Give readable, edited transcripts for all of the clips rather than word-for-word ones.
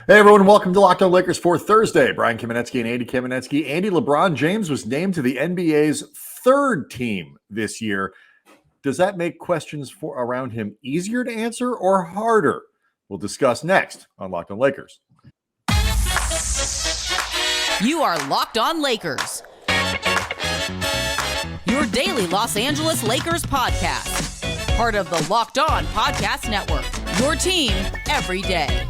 Hey everyone, welcome to Locked On Lakers for Thursday. Brian Kamenetsky and Andy Kamenetsky. Andy, LeBron James was named to the NBA's third team this year. Does that make questions around him easier to answer or harder? We'll discuss next on Locked On Lakers. You are Locked On Lakers, your daily Los Angeles Lakers podcast. Part of the Locked On Podcast Network, your team every day.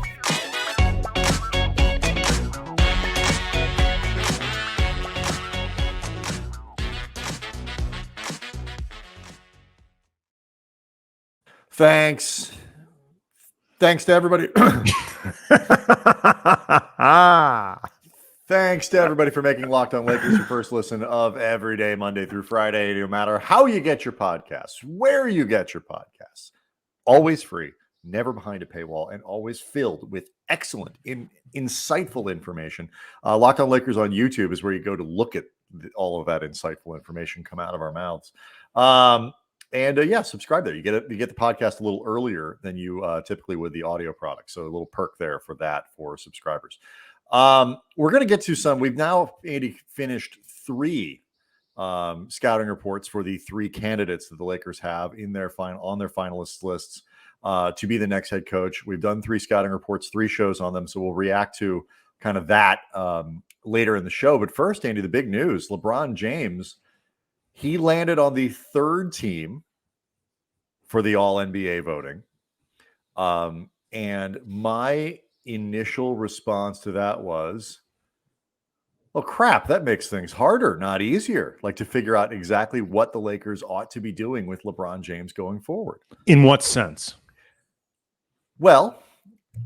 Thanks to everybody. Thanks to everybody for making Locked On Lakers your first listen of every day, Monday through Friday. No matter how you get your podcasts, where you get your podcasts, always free, never behind a paywall, and always filled with excellent, insightful information. Locked On Lakers on YouTube is where you go to look at all of that insightful information come out of our mouths. Subscribe there. You get the podcast a little earlier than you typically would the audio product. So a little perk there for that for subscribers. We're going to get to some. We've now, Andy, finished 3 scouting reports for the 3 candidates that the Lakers have in their on their finalist lists to be the next head coach. We've done 3 scouting reports, 3 shows on them. So we'll react to kind of that later in the show. But first, Andy, the big news: LeBron James. He landed on the 3rd team for the All-NBA voting. And my initial response to that was, well, crap, that makes things harder, not easier. Like to figure out exactly what the Lakers ought to be doing with LeBron James going forward. In what sense? Well,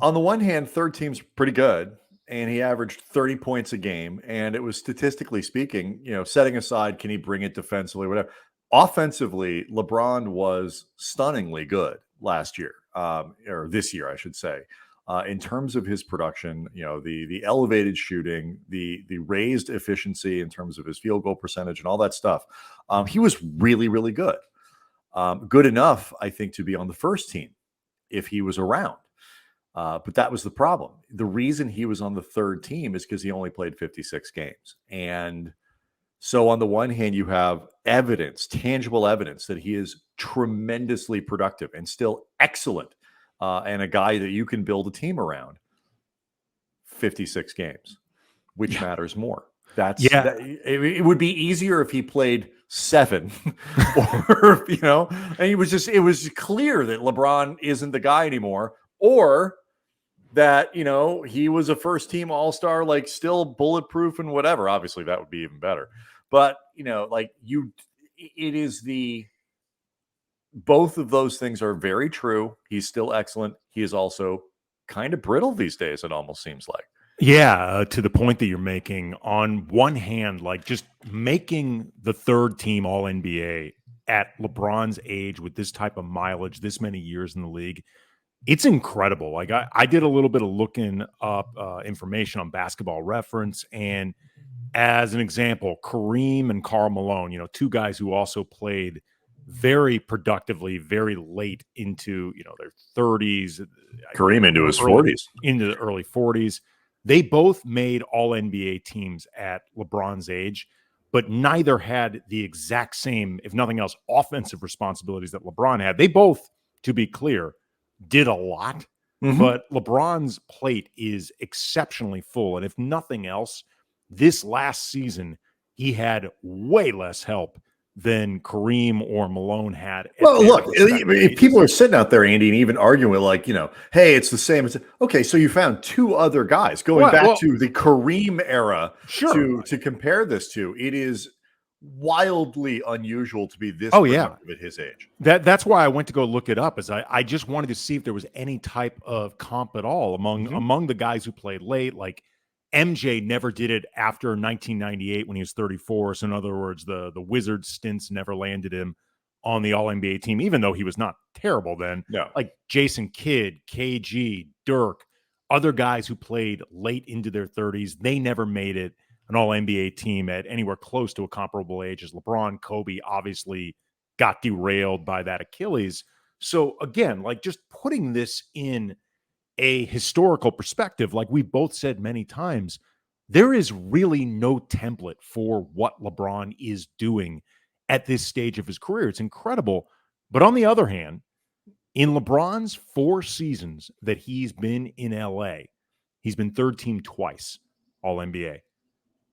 on the one hand, 3rd team's pretty good. And he averaged 30 points a game. And it was, statistically speaking, setting aside, can he bring it defensively, whatever. Offensively, LeBron was stunningly good last year, or this year, I should say, in terms of his production, the elevated shooting, the raised efficiency in terms of his field goal percentage and all that stuff. He was really, really good. Good enough, I think, to be on the 1st team if he was around. But that was the problem. The reason he was on the 3rd team is because he only played 56 games. And so on the one hand, you have evidence, tangible evidence that he is tremendously productive and still excellent and a guy that you can build a team around. 56 games, which matters more. It would be easier if he played 7 or, and it was clear that LeBron isn't the guy anymore, or that, he was a 1st team all-star, like still bulletproof and whatever. Obviously that would be even better. But, both of those things are very true. He's still excellent. He is also kind of brittle these days, it almost seems like. Yeah, to the point that you're making, on one hand, like just making the 3rd team All-NBA at LeBron's age with this type of mileage, this many years in the league, it's incredible. Like I did a little bit of looking up information on Basketball Reference, and as an example, Kareem and Karl Malone, 2 guys who also played very productively, very late into their 30s. Kareem into his 40s, into the early 40s. They both made All-NBA teams at LeBron's age, but neither had the exact same, if nothing else, offensive responsibilities that LeBron had. They both, to be clear, did a lot, but LeBron's plate is exceptionally full. And if nothing else, this last season, he had way less help than Kareem or Malone had. Well, look, if people are sitting out there, Andy, and even arguing like, hey, it's the same. Okay, so you found 2 other guys going back to the Kareem era to compare this to. It is wildly unusual to be this productive at his age. That's why I went to go look it up, is I just wanted to see if there was any type of comp at all among the guys who played late. Like MJ never did it after 1998 when he was 34. So in other words, the Wizards stints never landed him on the All-NBA team, even though he was not terrible then. No. Like Jason Kidd, KG, Dirk, other guys who played late into their 30s, they never made it an All-NBA team at anywhere close to a comparable age as LeBron. Kobe obviously got derailed by that Achilles. So again, like just putting this in a historical perspective, like we both said many times, there is really no template for what LeBron is doing at this stage of his career. It's incredible. But on the other hand, in LeBron's 4 seasons that he's been in LA, he's been third team twice, All NBA.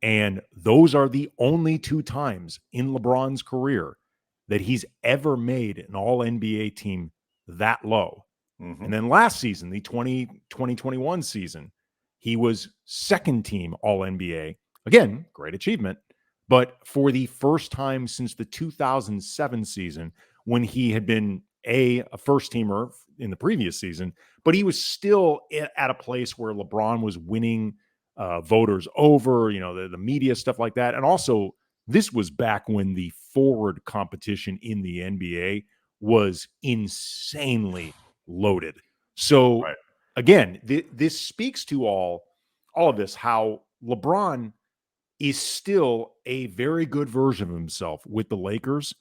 And those are the only 2 times in LeBron's career that he's ever made an All NBA team that low. Mm-hmm. And then last season, the 2021 season, he was second team All NBA. Again, great achievement. But for the first time since the 2007 season, when he had been a first teamer in the previous season, but he was still at a place where LeBron was winning voters over, the media, stuff like that. And also, this was back when the forward competition in the NBA was insanely loaded. So Right. again, this speaks to all of this, how LeBron is still a very good version of himself with the Lakers,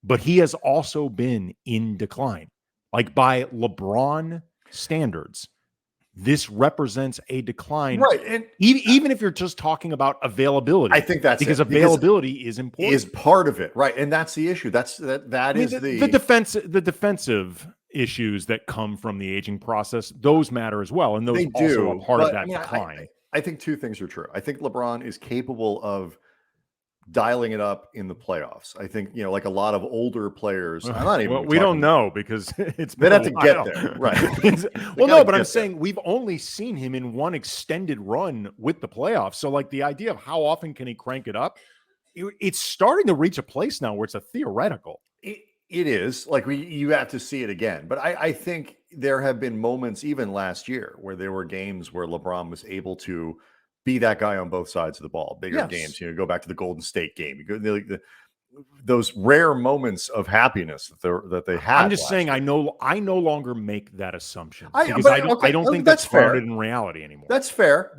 but he has also been in decline. Like by LeBron standards, this represents a decline. Right. And even if you're just talking about availability, I think that's because it, availability is important. Is part of it. Right. And that's the issue. The defensive issues that come from the aging process, those matter as well. And those they also do, are part of that decline. I think 2 things are true. I think LeBron is capable of dialing it up in the playoffs. I think, like a lot of older players, I'm not even well, we don't know because it's they'd have to get there. Right. Well, no, but I'm saying we've only seen him in one extended run with the playoffs. So like the idea of how often can he crank it up, it's starting to reach a place now where it's a theoretical. It is like you have to see it again. But I think there have been moments even last year where there were games where LeBron was able to be that guy on both sides of the ball, bigger games. Go back to the Golden State game. You go those rare moments of happiness that they had. I'm just saying, I no longer make that assumption I don't think that's fair. grounded in reality anymore. That's fair.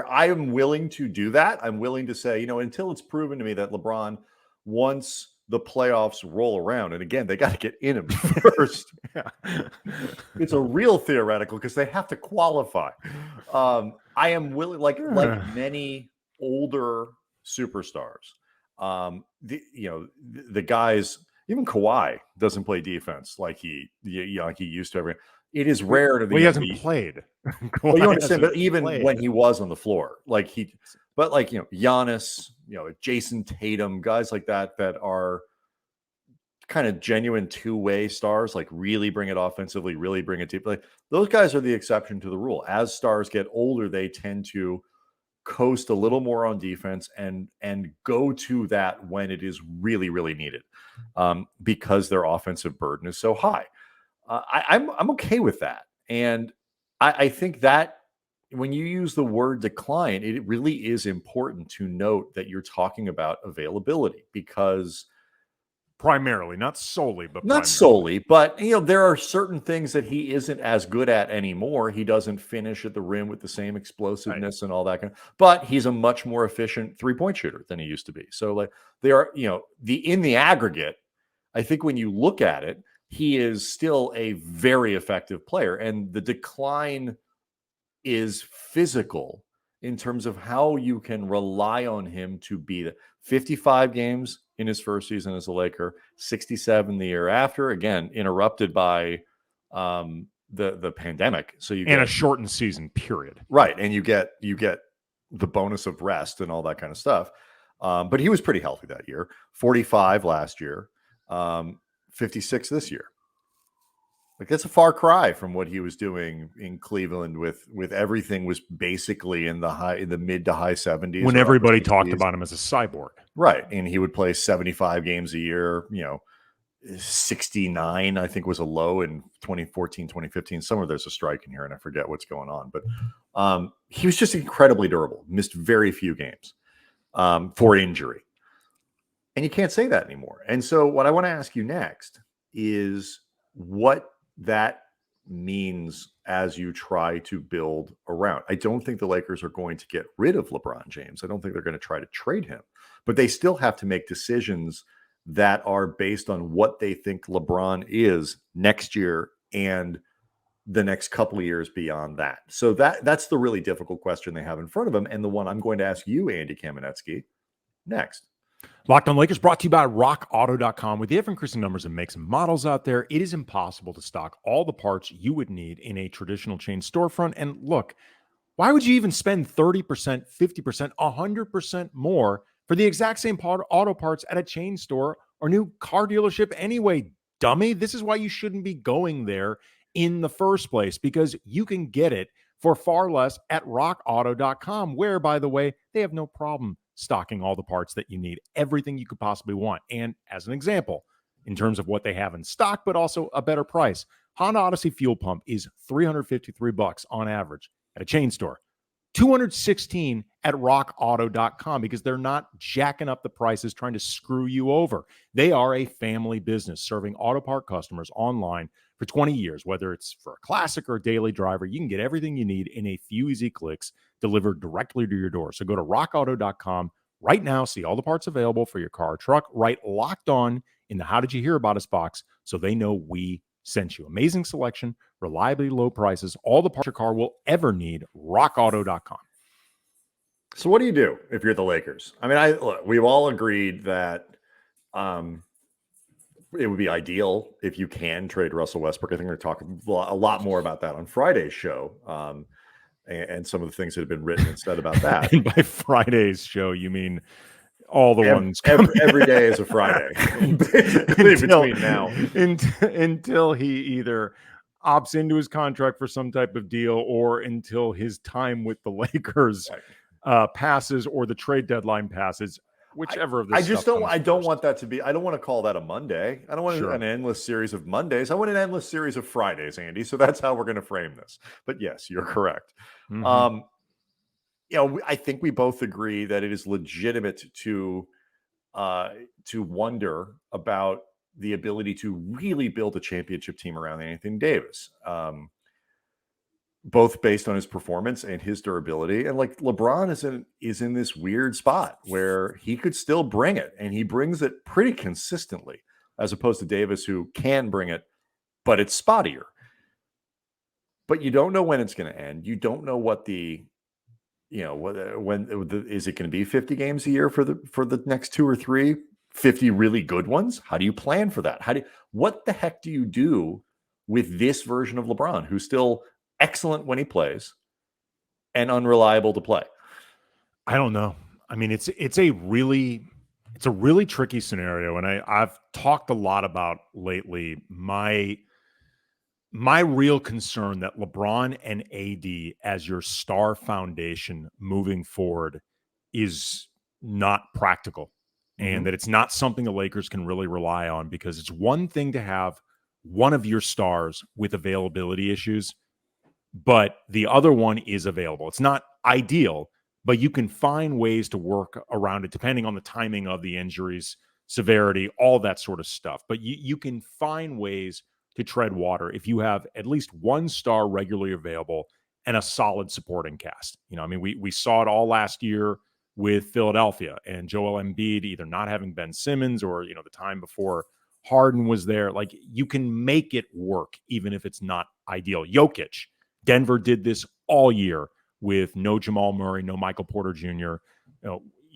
I am willing to do that. I'm willing to say, until it's proven to me that LeBron, once the playoffs roll around, and again, they got to get in them first. It's a real theoretical because they have to qualify. I am willing, like many older superstars. The guys, even Kawhi doesn't play defense like he used to. It is rare to. Well, he hasn't played. Well, you understand, but even when he was on the floor, Giannis, Jason Tatum, guys like that are kind of genuine 2-way stars, like really bring it offensively, really bring it deep. Like those guys are the exception to the rule. As stars get older, they tend to coast a little more on defense and go to that when it is really, really needed, because their offensive burden is so high. I'm okay with that, and I think that when you use the word decline, it really is important to note that you're talking about availability, because primarily, not solely, but not solely, but there are certain things that he isn't as good at anymore. He doesn't finish at the rim with the same explosiveness and all that kind of, but he's a much more efficient 3-point shooter than he used to be. So like they are, in the aggregate, I think when you look at it, he is still a very effective player, and the decline is physical in terms of how you can rely on him to be 55 games in his first season as a Laker, 67 the year after, again interrupted by the pandemic. So you get a shortened season period, right? And you get the bonus of rest and all that kind of stuff. But he was pretty healthy that year. 45 last year, 56 this year. Like that's a far cry from what he was doing in Cleveland with everything was basically in the mid to high 70s. When everybody talked about him as a cyborg. Right. And he would play 75 games a year, 69, I think was a low in 2014, 2015. Somewhere there's a strike in here and I forget what's going on. But he was just incredibly durable, missed very few games for injury. And you can't say that anymore. And so what I want to ask you next is what that means as you try to build around. I don't think the Lakers are going to get rid of LeBron James. I don't think they're going to try to trade him, but they still have to make decisions that are based on what they think LeBron is next year and the next couple of years beyond that? So that's the really difficult question they have in front of them, and the one I'm going to ask you, Andy Kamenetsky, next. Locked on Lakers brought to you by rockauto.com. With the ever-increasing numbers of makes and models out there, it is impossible to stock all the parts you would need in a traditional chain storefront. And look, why would you even spend 30%, 50%, 100% more for the exact same auto parts at a chain store or new car dealership anyway, dummy? This is why you shouldn't be going there in the first place, because you can get it for far less at rockauto.com, where, by the way, they have no problem stocking all the parts that you need, everything you could possibly want. And as an example, in terms of what they have in stock, but also a better price, Honda Odyssey fuel pump is $353 on average at a chain store, $216 at rockauto.com, because they're not jacking up the prices trying to screw you over. They are a family business serving auto part customers online for 20 years. Whether it's for a classic or a daily driver, you can get everything you need in a few easy clicks delivered directly to your door. So go to rockauto.com right now, see all the parts available for your car or truck, right Locked On in the How Did You Hear About Us box so they know we sent you. Amazing selection, reliably low prices, all the parts your car will ever need. rockauto.com. So what do you do if you're the Lakers? I mean, look, we've all agreed that it would be ideal if you can trade Russell Westbrook. I think we're going to talk a lot more about that on Friday's show, and some of the things that have been written and said about that. And by Friday's show, you mean all the ones every day is a Friday between now until he either opts into his contract for some type of deal, or until his time with the Lakers passes, or the trade deadline passes. Whichever of this. I don't want that to be. I don't want to call that a Monday. I don't want an endless series of Mondays. I want an endless series of Fridays, Andy. So that's how we're going to frame this. But yes, you're correct. Mm-hmm. I think we both agree that it is legitimate to wonder about the ability to really build a championship team around Anthony Davis. Both based on his performance and his durability. And like LeBron is in this weird spot where he could still bring it, and he brings it pretty consistently, as opposed to Davis, who can bring it, but it's spottier. But you don't know when it's going to end. You don't know what is it going to be 50 games a year for the next 2 or 3, 50 really good ones? How do you plan for that? What the heck do you do with this version of LeBron, who's still excellent when he plays and unreliable to play? I don't know. I mean, it's a really tricky scenario, and I've talked a lot about lately my real concern that LeBron and AD as your star foundation moving forward is not practical, and that it's not something the Lakers can really rely on, because it's one thing to have one of your stars with availability issues, but the other one is available. It's not ideal, but you can find ways to work around it depending on the timing of the injuries, severity, all that sort of stuff. But you can find ways to tread water if you have at least one star regularly available and a solid supporting cast. I mean, we saw it all last year with Philadelphia and Joel Embiid either not having Ben Simmons, or, the time before Harden was there. Like, you can make it work even if it's not ideal. Jokic, Denver did this all year with no Jamal Murray, no Michael Porter Jr.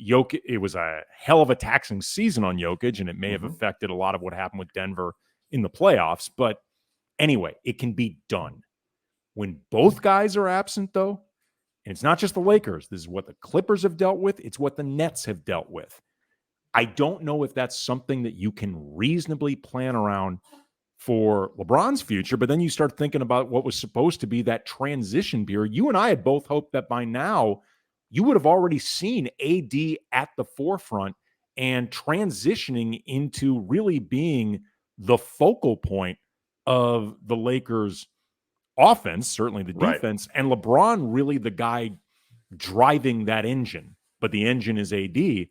Jokic, it was a hell of a taxing season on Jokic, and it may have affected a lot of what happened with Denver in the playoffs. But anyway, it can be done. When both guys are absent, though, and it's not just the Lakers, this is what the Clippers have dealt with, it's what the Nets have dealt with. I don't know if that's something that you can reasonably plan around for LeBron's future, but then you start thinking about what was supposed to be that transition period. You and I had both hoped that by now you would have already seen AD at the forefront and transitioning into really being the focal point of the Lakers' offense, certainly the defense, and LeBron really the guy driving that engine, but the engine is AD.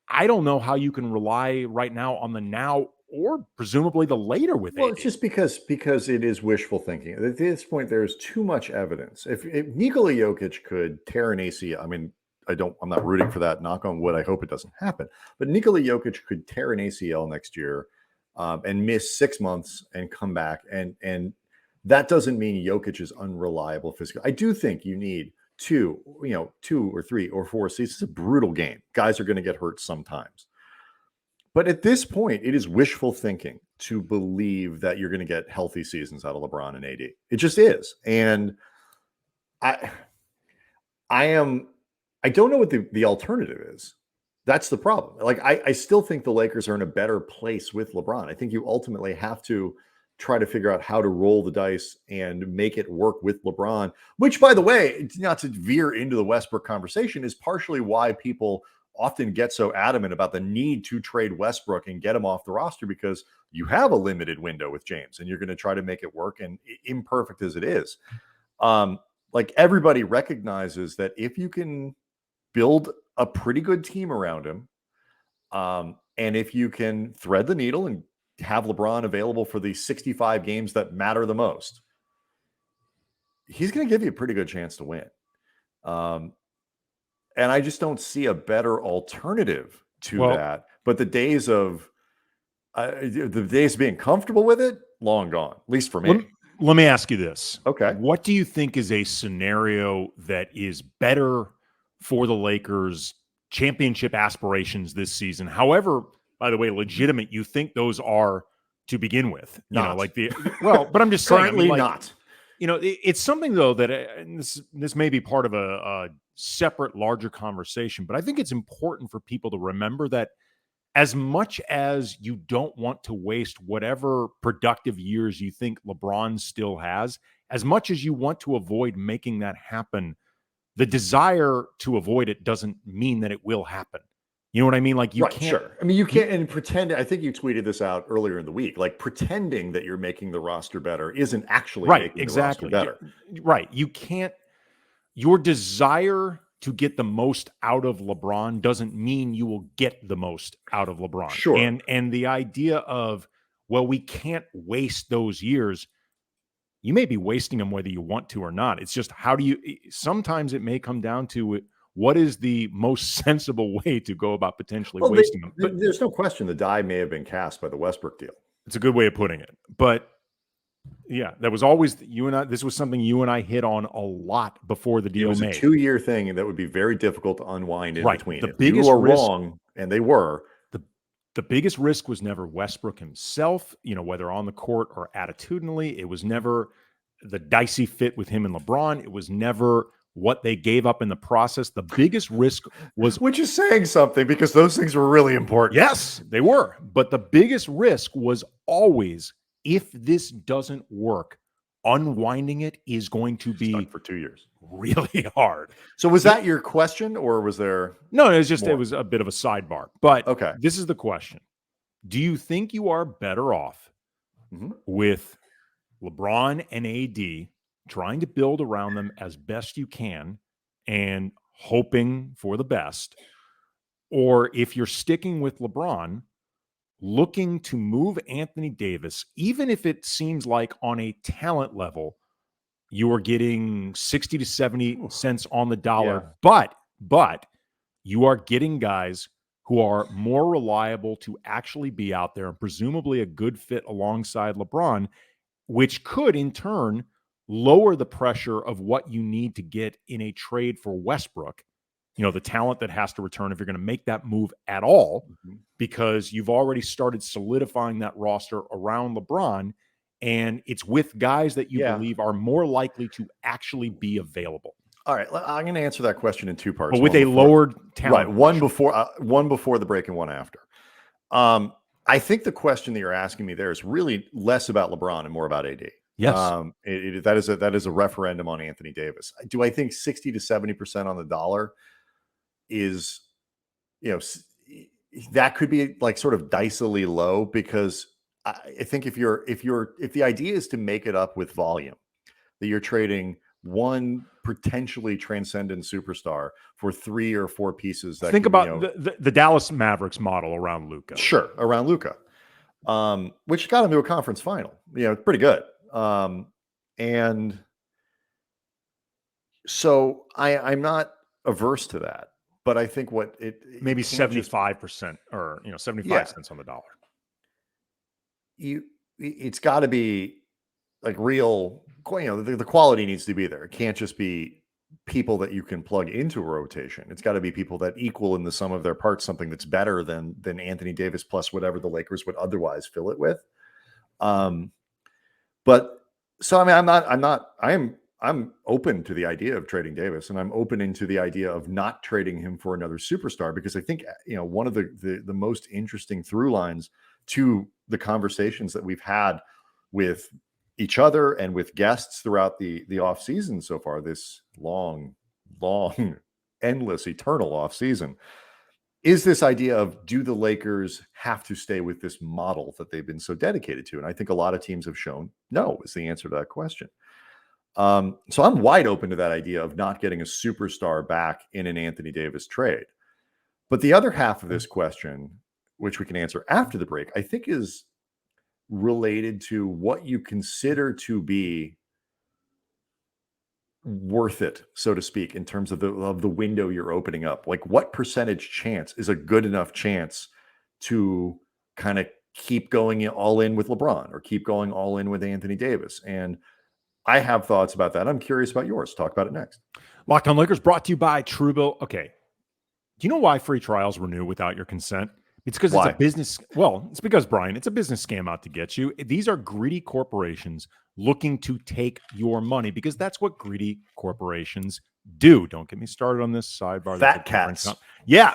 I don't know how you can rely right now on the now or presumably the later with AD. It's just because it is wishful thinking. At this point, there's too much evidence. If Nikola Jokic could tear an ACL, I mean, I'm not rooting for that. Knock on wood. I hope it doesn't happen. But Nikola Jokic could tear an ACL next year and miss 6 months and come back. And That doesn't mean Jokic is unreliable physically. I do think you need 2 or 3 or 4 seasons. It's a brutal game. Guys are going to get hurt sometimes. But at this point, it is wishful thinking to believe that you're going to get healthy seasons out of LeBron and AD. It just is. And I don't know what the alternative is. That's the problem. Like, I still think the Lakers are in a better place with LeBron. I think you ultimately have to try to figure out how to roll the dice and make it work with LeBron, which, by the way, not to veer into the Westbrook conversation, is partially why people often get so adamant about the need to trade Westbrook and get him off the roster, because you have a limited window with James and you're going to try to make it work, and imperfect as it is. Like, everybody recognizes that if you can build a pretty good team around him, and if you can thread the needle and have LeBron available for the 65 games that matter the most, he's going to give you a pretty good chance to win. And I just don't see a better alternative to that. But the days of being comfortable with it, long gone, at least for me. Let me ask you this. Okay. What do you think is a scenario that is better for the Lakers' championship aspirations this season? However, by the way, legitimate you think those are to begin with. Not. But I'm just saying. Currently not. It's something, though, that and this may be part of a separate, larger conversation, but I think it's important for people to remember that as much as you don't want to waste whatever productive years you think LeBron still has, as much as you want to avoid making that happen, the desire to avoid it doesn't mean that it will happen. You know what I mean? Like, you can't. Sure. I mean, you can't and pretend. I think you tweeted this out earlier in the week. Like, pretending that you're making the roster better isn't actually making the roster better. Right. You can't. Your desire to get the most out of LeBron doesn't mean you will get the most out of LeBron. Sure. And the idea of, well, we can't waste those years. You may be wasting them whether you want to or not. It's just, how do you? Sometimes it may come down to it. What is the most sensible way to go about potentially wasting them? But there's no question the die may have been cast by the Westbrook deal. It's a good way of putting it. But yeah, that was always this was something you and I hit on a lot before the deal was made. A 2-year thing, and that would be very difficult to unwind in between. The biggest you are risk, wrong, and they were. The biggest risk was never Westbrook himself, whether on the court or attitudinally. It was never the dicey fit with him and LeBron. It was never what they gave up in the process. The biggest risk was... Which is saying something, because those things were really important. Yes, they were. But the biggest risk was always, if this doesn't work, unwinding it is going to be... Stuck for 2 years. Really hard. So was that your question, or was there... No, it was just more? It was a bit of a sidebar. But okay, this is the question. Do you think you are better off with LeBron and AD trying to build around them as best you can and hoping for the best, or if you're sticking with LeBron, looking to move Anthony Davis, even if it seems like on a talent level you are getting 60 to 70 cents on the dollar, but you are getting guys who are more reliable to actually be out there and presumably a good fit alongside LeBron, which could in turn lower the pressure of what you need to get in a trade for Westbrook, the talent that has to return if you're going to make that move at all, because you've already started solidifying that roster around LeBron, and it's with guys that you believe are more likely to actually be available. All right, I'm going to answer that question in 2 parts. But with a lowered talent. Right, one before the break and one after. I think the question that you're asking me there is really less about LeBron and more about AD. Yes. That is a referendum on Anthony Davis. Do I think 60 to 70% on the dollar is, that could be like sort of dicily low, because I think if the idea is to make it up with volume, that you're trading one potentially transcendent superstar for 3 or 4 pieces. That think about the Dallas Mavericks model around Luka. Sure, around Luka, which got him to a conference final. Pretty good. And so I'm not averse to that, but I think maybe 75% or 75 cents on the dollar. It's got to be like real, the quality needs to be there. It can't just be people that you can plug into a rotation. It's got to be people that equal in the sum of their parts something that's better than Anthony Davis plus whatever the Lakers would otherwise fill it with. But so I mean, I'm open to the idea of trading Davis, and I'm open into the idea of not trading him for another superstar, because I think one of the most interesting through lines to the conversations that we've had with each other and with guests throughout the off season so far, this long, endless, eternal off season, is this idea of, do the Lakers have to stay with this model that they've been so dedicated to? And I think a lot of teams have shown no is the answer to that question. So I'm wide open to that idea of not getting a superstar back in an Anthony Davis trade. But the other half of this question, which we can answer after the break, I think is related to what you consider to be worth it, so to speak, in terms of the window you're opening up. Like, what percentage chance is a good enough chance to kind of keep going all in with LeBron or keep going all in with Anthony Davis? And I have thoughts about that. I'm curious about yours. Talk about it next. Locked On Lakers brought to you by Truebill. Okay. Do you know why free trials renew without your consent? It's because it's a business. Well, it's because, Brian, it's a business scam out to get you. These are greedy corporations looking to take your money, because that's what greedy corporations do. Don't get me started on this sidebar. Fat cats. Yeah.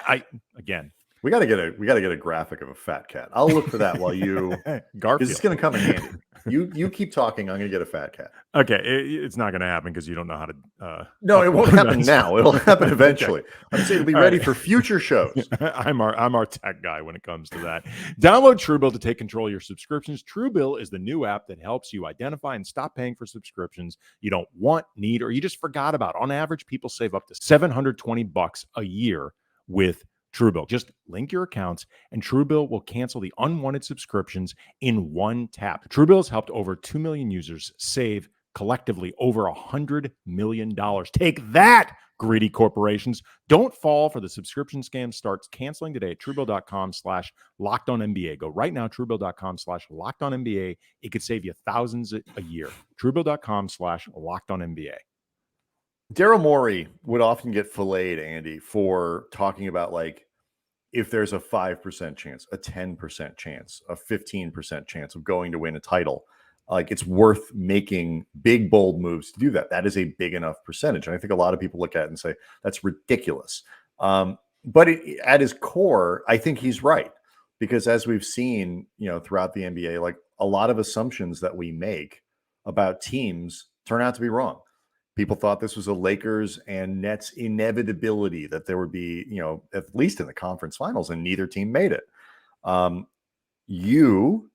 We got to get a graphic of a fat cat. I'll look for that while you Garfield. It's going to come in handy. You keep talking. I'm going to get a fat cat. Okay, it's not going to happen because you don't know how to. No, it won't happen now. It'll happen eventually. Okay. I'm saying it'll be ready for future shows. I'm our tech guy when it comes to that. Download Truebill to take control of your subscriptions. Truebill is the new app that helps you identify and stop paying for subscriptions you don't want, need, or you just forgot about. On average, people save up to $720 a year with Truebill. Just link your accounts and Truebill will cancel the unwanted subscriptions in one tap. Truebill has helped over 2 million users save collectively over $100 million. Take that, greedy corporations. Don't fall for the subscription scam. Start canceling today at Truebill.com/LockedOnNBA. Go right now, Truebill.com/LockedOnNBA. It could save you thousands a year. Truebill.com/LockedOnNBA. Daryl Morey would often get filleted, Andy, for talking about, like, if there's a 5% chance, a 10% chance, a 15% chance of going to win a title, like, it's worth making big, bold moves to do that. That is a big enough percentage. And I think a lot of people look at it and say, that's ridiculous. But at his core, I think he's right. Because as we've seen, throughout the NBA, like, a lot of assumptions that we make about teams turn out to be wrong. People thought this was a Lakers and Nets inevitability, that there would be, at least in the conference finals, and neither team made it. You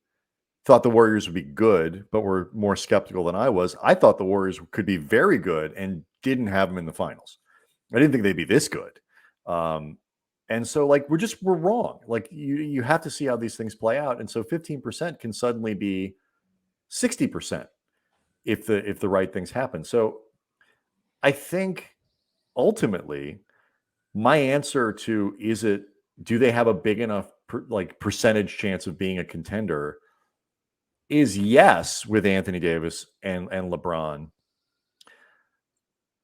thought the Warriors would be good, but were more skeptical than I was. I thought the Warriors could be very good and didn't have them in the finals. I didn't think they'd be this good. And so, like, we're wrong. Like, you have to see how these things play out. And so 15% can suddenly be 60% if the right things happen. So I think ultimately my answer to do they have a big enough percentage chance of being a contender is yes, with Anthony Davis and LeBron,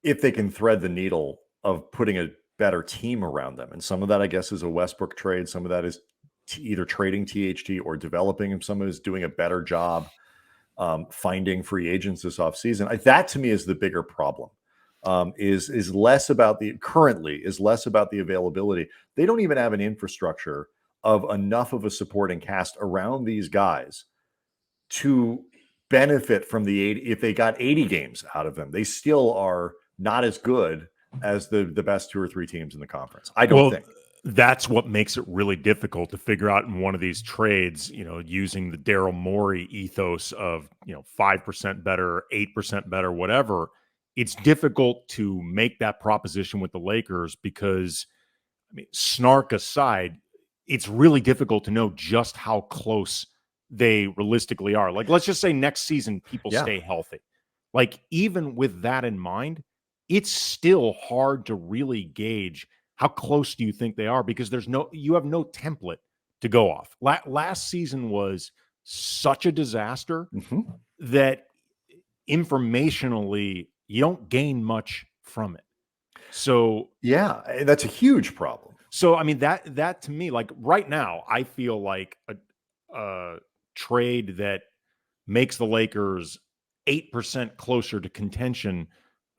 if they can thread the needle of putting a better team around them. And some of that, I guess, is a Westbrook trade. Some of that is either trading THT or developing him. Some of it is doing a better job finding free agents this offseason. That to me is the bigger problem. Is less about the availability. They don't even have an infrastructure of enough of a supporting cast around these guys to benefit from if they got 80 games out of them. They still are not as good as the best 2 or 3 teams in the conference. I don't think. That's what makes it really difficult to figure out in one of these trades, using the Daryl Morey ethos of, 5% better, 8% better, whatever. It's difficult to make that proposition with the Lakers because, snark aside, it's really difficult to know just how close they realistically are. Like, let's just say next season people stay healthy. Like, even with that in mind, it's still hard to really gauge how close do you think they are, because you have no template to go off. Last season was such a disaster that informationally, you don't gain much from it. So yeah, that's a huge problem. So I mean that to me, like right now, I feel like a trade that makes the Lakers 8% closer to contention,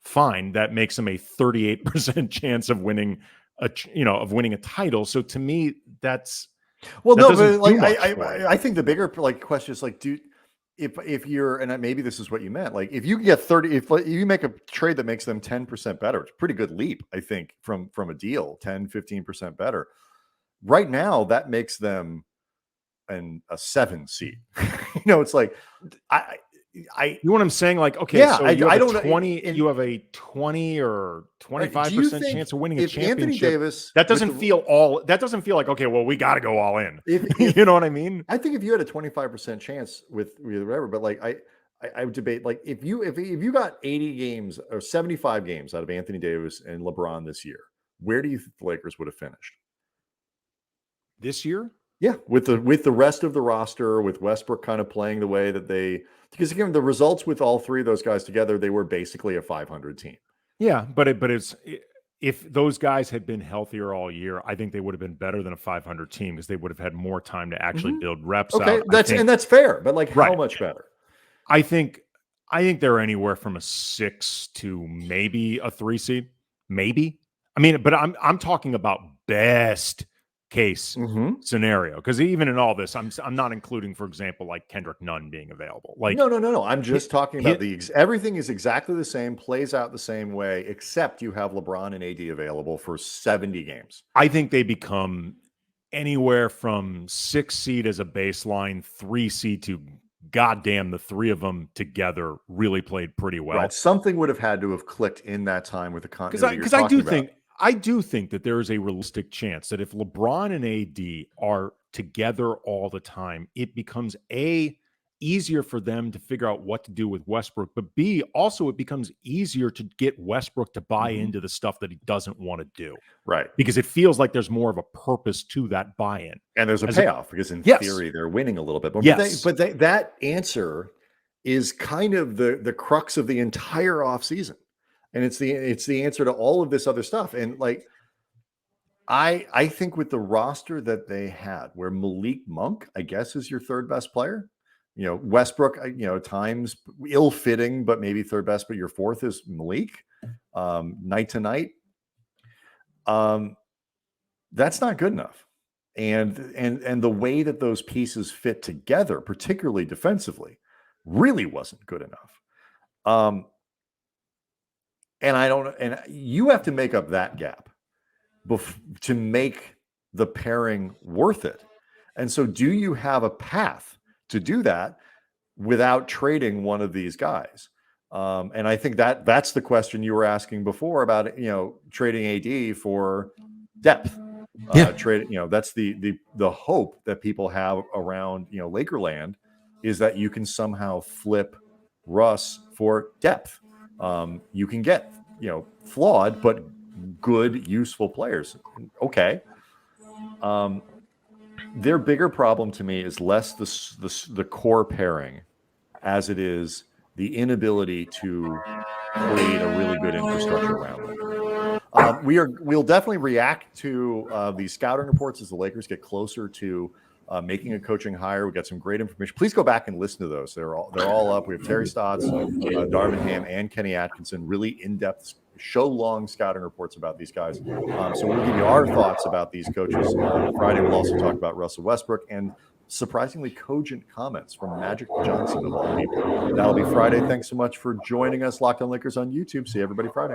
fine. That makes them a 38% chance of winning a title. So to me, that Well, no, doesn't but like do much for you. I think the bigger like question is like, if you're, and maybe this is what you meant, like if you get 30, if you make a trade that makes them 10% better, it's a pretty good leap, I think, from a deal, 10-15% better. Right now, that makes them a 7 seed. It's like You know what I'm saying? Like, okay, yeah, so you I have don't a know. 20, you have a 20 or Do you 25% think chance of winning a if Anthony championship. Davis That doesn't feel like, okay, well, we got to go all in. if You know what I mean? I think if you had a 25% chance with whatever, but like I would debate, like if you got 80 games or 75 games out of Anthony Davis and LeBron this year, where do you think the Lakers would have finished? This year? Yeah, with the rest of the roster, with Westbrook kind of playing the way that because again, the results with all three of those guys together, they were basically a 500 team. Yeah, if those guys had been healthier all year, I think they would have been better than a 500 team because they would have had more time to actually build reps Okay, out. that's fair, but like how much better? I think they're anywhere from a 6 to maybe a 3 seed, maybe. I mean, but I'm talking about best case scenario, because even in all this, I'm not including, for example, like Kendrick Nunn being available. Like no. I'm just talking about everything is exactly the same, plays out the same way, except you have LeBron and AD available for 70 games. I think they become anywhere from 6 seed as a baseline, 3 seed to goddamn, the three of them together really played pretty well. Right. Something would have had to have clicked in that time with the continuity. Because I do think that there is a realistic chance that if LeBron and AD are together all the time, it becomes easier for them to figure out what to do with Westbrook, but B, also it becomes easier to get Westbrook to buy into the stuff that he doesn't want to do. Right. Because it feels like there's more of a purpose to that buy-in. And there's a payoff because in theory they're winning a little bit. But that answer is kind of the crux of the entire offseason. And it's the answer to all of this other stuff. And like, I think with the roster that they had, where Malik Monk, I guess, is your third best player, Westbrook, times ill-fitting, but maybe third best, but your fourth is Malik, night to night. That's not good enough. And the way that those pieces fit together, particularly defensively, really wasn't good enough. And you have to make up that gap to make the pairing worth it. And so do you have a path to do that without trading one of these guys? And I think that's the question you were asking before about, trading AD for depth. That's the hope that people have around, Lakerland, is that you can somehow flip Russ for depth. You can get, flawed but good, useful players. Okay. Their bigger problem to me is less the core pairing as it is the inability to create a really good infrastructure around them. We'll definitely react to these scouting reports as the Lakers get closer to making a coaching hire. We got some great information. Please go back and listen to those. They're all up. We have Terry Stotts, Darvin Ham, and Kenny Atkinson. Really in-depth, show-long scouting reports about these guys. So we'll give you our thoughts about these coaches. Friday, we'll also talk about Russell Westbrook and surprisingly cogent comments from Magic Johnson of all people. That'll be Friday. Thanks so much for joining us. Locked On Lakers on YouTube. See everybody Friday.